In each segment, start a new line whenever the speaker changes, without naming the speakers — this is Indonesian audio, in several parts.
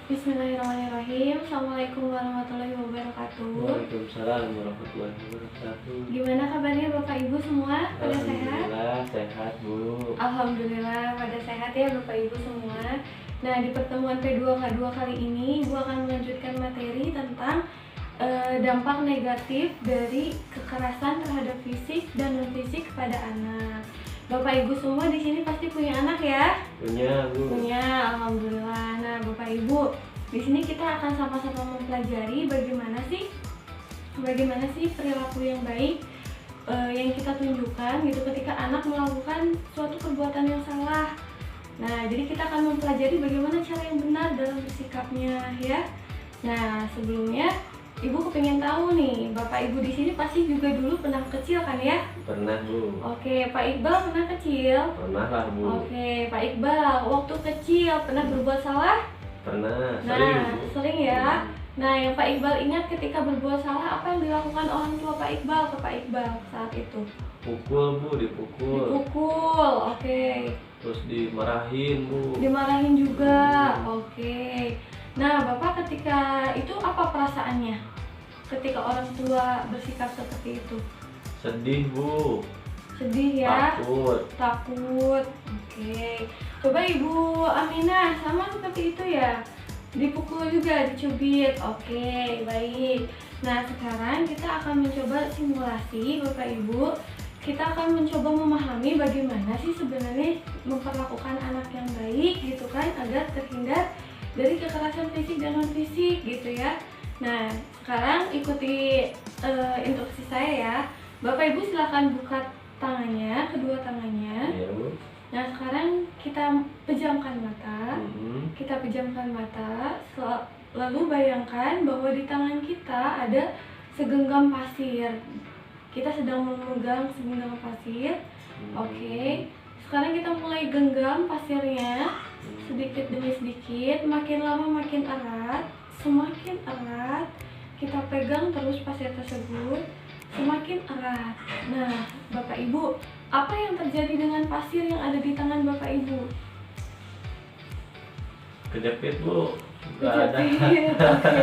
Bismillahirrahmanirrahim. Assalamualaikum warahmatullahi wabarakatuh.
Waalaikumsalam warahmatullahi wabarakatuh.
Gimana kabarnya Bapak Ibu semua? Pada sehat?
Alhamdulillah sehat Bu.
Alhamdulillah pada sehat ya Bapak Ibu semua. Nah, di pertemuan P2K2 kali ini Ibu akan melanjutkan materi tentang dampak negatif dari kekerasan terhadap fisik dan non fisik pada anak. Bapak Ibu semua di sini pasti punya anak ya?
Punya Bu.
Punya, alhamdulillah. Nah, Bapak Ibu, di sini kita akan sama-sama mempelajari bagaimana sih perilaku yang baik yang kita tunjukkan gitu ketika anak melakukan suatu perbuatan yang salah. Nah, jadi kita akan mempelajari bagaimana cara yang benar dalam bersikapnya ya. Nah, sebelumnya Ibu kepengen tahu nih, Bapak Ibu di sini pasti juga dulu pernah kecil kan ya?
Pernah Bu.
Oke, Pak Iqbal pernah kecil?
Pernah lah Bu.
Oke, Pak Iqbal, waktu kecil pernah berbuat salah?
Pernah.
Nah,
Sering Bu.
sering ya. Nah, yang Pak Iqbal ingat ketika berbuat salah, apa yang dilakukan orang tua Pak Iqbal ke Pak Iqbal saat itu?
Pukul Bu, dipukul.
Dipukul, oke.
Terus dimarahin Bu.
Dimarahin juga, oke. Nah, Bapak ketika itu apa perasaannya? Ketika orang tua bersikap seperti itu?
Sedih Bu.
Sedih ya?
Takut.
Oke. Coba Ibu Aminah sama seperti itu ya? Dipukul juga, dicubit. Oke, baik. Nah, sekarang kita akan mencoba simulasi Bapak Ibu. Kita akan mencoba memahami bagaimana sih sebenarnya memperlakukan anak yang baik gitu kan, agar terhindar dari kekerasan fisik dan non fisik gitu ya. Nah, sekarang ikuti instruksi saya ya. Bapak Ibu silakan buka tangannya, kedua tangannya.
Iya Bu.
Nah, sekarang kita pejamkan mata.
Mm-hmm.
Kita pejamkan mata. Lalu bayangkan bahwa di tangan kita ada segenggam pasir. Kita sedang memegang segenggam pasir. Oke. Sekarang kita mulai genggam pasirnya sedikit demi sedikit, makin lama makin erat, semakin erat. Kita pegang terus pasir tersebut, semakin erat. Nah, Bapak Ibu, apa yang terjadi dengan pasir yang ada di tangan Bapak Ibu?
Kejepit Bu. Gak ada.
Kejepit, oke.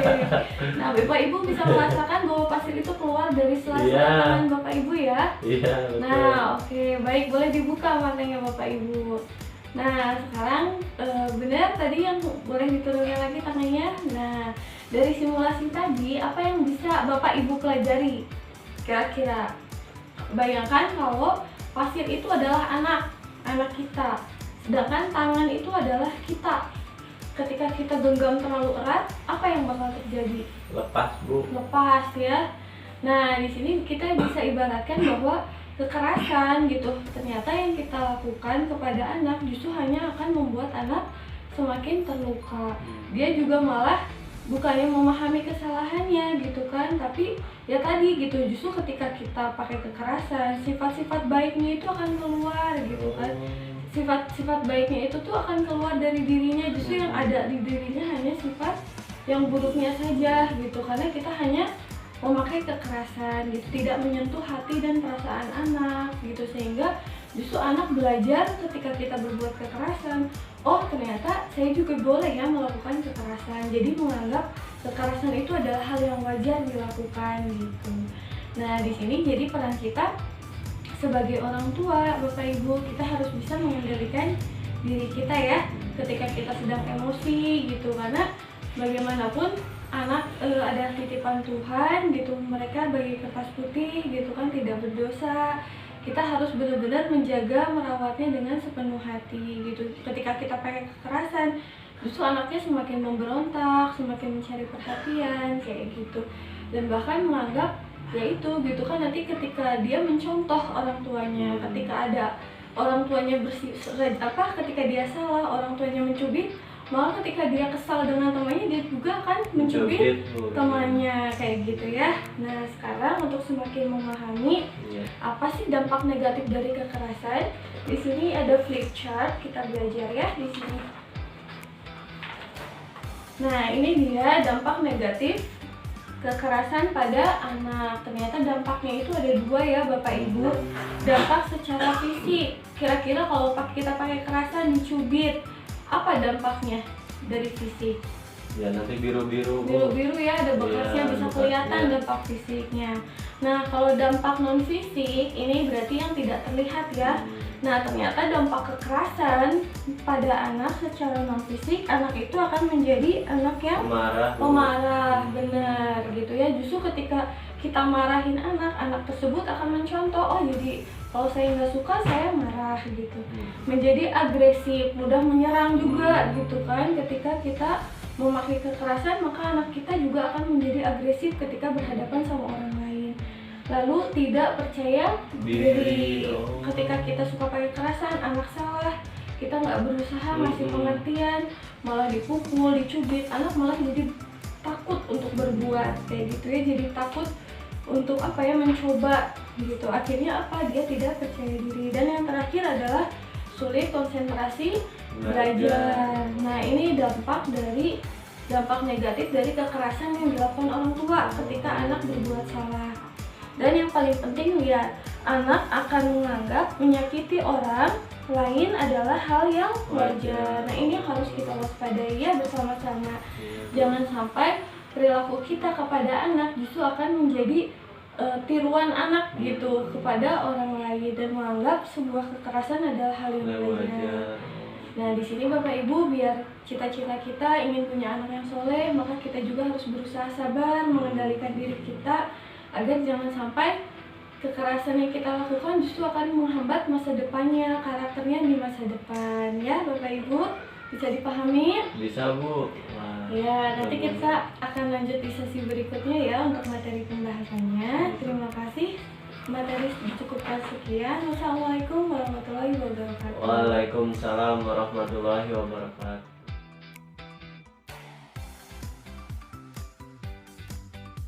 Nah, Bapak Ibu bisa merasakan bahwa pasir itu keluar dari sela-sela tangan Bapak Ibu ya?
Iya betul.
Nah, oke, baik, boleh dibuka matanya Bapak Ibu. Nah, sekarang benar tadi yang boleh diturunin lagi tangannya. Nah, dari simulasi tadi, apa yang bisa Bapak Ibu pelajari? Kira-kira bayangkan kalau pasir itu adalah anak kita, sedangkan tangan itu adalah kita. Ketika kita genggam terlalu erat, apa yang bakal terjadi?
Lepas Bu.
Lepas ya. Nah, di sini kita bisa ibaratkan bahwa kekerasan gitu ternyata yang kita lakukan kepada anak justru hanya akan membuat anak semakin terluka. Dia juga malah bukannya memahami kesalahannya gitu kan, tapi ya tadi gitu, justru ketika kita pakai kekerasan, sifat-sifat baiknya itu akan keluar gitu kan. Sifat-sifat baiknya itu tuh akan keluar dari dirinya, justru yang ada di dirinya hanya sifat yang buruknya saja gitu, karena kita hanya memakai kekerasan gitu, tidak menyentuh hati dan perasaan anak gitu, sehingga justru anak belajar ketika kita berbuat kekerasan, oh ternyata saya juga boleh ya melakukan kekerasan, jadi menganggap kekerasan itu adalah hal yang wajar dilakukan gitu. Nah, di sini jadi peran kita sebagai orang tua, Bapak Ibu, kita harus bisa mengendalikan diri kita ya ketika kita sedang emosi gitu, karena bagaimanapun anak adalah titipan Tuhan gitu, mereka bagi kertas putih gitu kan, tidak berdosa. Kita harus benar-benar menjaga, merawatnya dengan sepenuh hati gitu. Ketika kita pakai kekerasan, justru anaknya semakin memberontak, semakin mencari perhatian kayak gitu, dan bahkan menganggap ya itu gitu kan, nanti ketika dia mencontoh orang tuanya, ketika ada orang tuanya ketika dia salah, orang tuanya mencubit, malah ketika dia kesal dengan temannya, dia juga akan mencubit temannya kayak gitu ya. Nah, sekarang untuk semakin memahami apa sih dampak negatif dari kekerasan, di sini ada flip chart, kita belajar ya di sini. Nah, ini dia dampak negatif kekerasan pada anak. Ternyata dampaknya itu ada dua ya Bapak Ibu. Dampak secara fisik, kira-kira kalau kita pakai kekerasan, dicubit, apa dampaknya dari fisik?
Ya nanti biru-biru Bu.
Biru-biru ya, ada bekasnya,
Iya,
bisa
bekasnya.
kelihatan dampak fisiknya. Nah, kalau dampak non fisik ini berarti yang tidak terlihat ya. Nah, ternyata dampak kekerasan pada anak secara non fisik, anak itu akan menjadi anak yang pemarah, benar gitu ya. Justru ketika kita marahin anak tersebut akan mencontoh, oh jadi kalau saya nggak suka saya marah gitu. Menjadi agresif, mudah menyerang juga gitu kan. Ketika kita memakai kekerasan, maka anak kita juga akan menjadi agresif ketika berhadapan sama orang lain. Lalu tidak percaya diri. Ketika kita suka pakai kekerasan, anak salah, kita nggak berusaha ngasih pengertian, malah dipukul, dicubit, anak malah jadi takut untuk berbuat kayak gitu ya. Jadi takut untuk mencoba gitu. Akhirnya dia tidak percaya diri. Dan yang terakhir adalah sulit konsentrasi belajar. Nah, ini dampak negatif dari kekerasan yang dilakukan orang tua ketika anak berbuat salah. Dan yang paling penting, lihat, anak akan menganggap menyakiti orang lain adalah hal yang wajar. Nah, ini yang harus kita waspadai ya bersama-sama. Jangan sampai perilaku kita kepada anak justru akan menjadi tiruan anak gitu kepada orang lain dan menganggap sebuah kekerasan adalah hal yang wajar. Nah, di sini Bapak Ibu, biar cita-cita kita ingin punya anak yang soleh, maka kita juga harus berusaha sabar mengendalikan diri kita agar jangan sampai kekerasan yang kita lakukan justru akan menghambat masa depannya, karakternya di masa depan. Ya Bapak Ibu, bisa dipahami?
Bisa Bu.
Ya, nanti kita akan lanjut di sesi berikutnya ya untuk materi pembahasannya. Terima kasih. Materi cukupkan sekian. Wassalamualaikum warahmatullahi wabarakatuh.
Waalaikumsalam warahmatullahi wabarakatuh.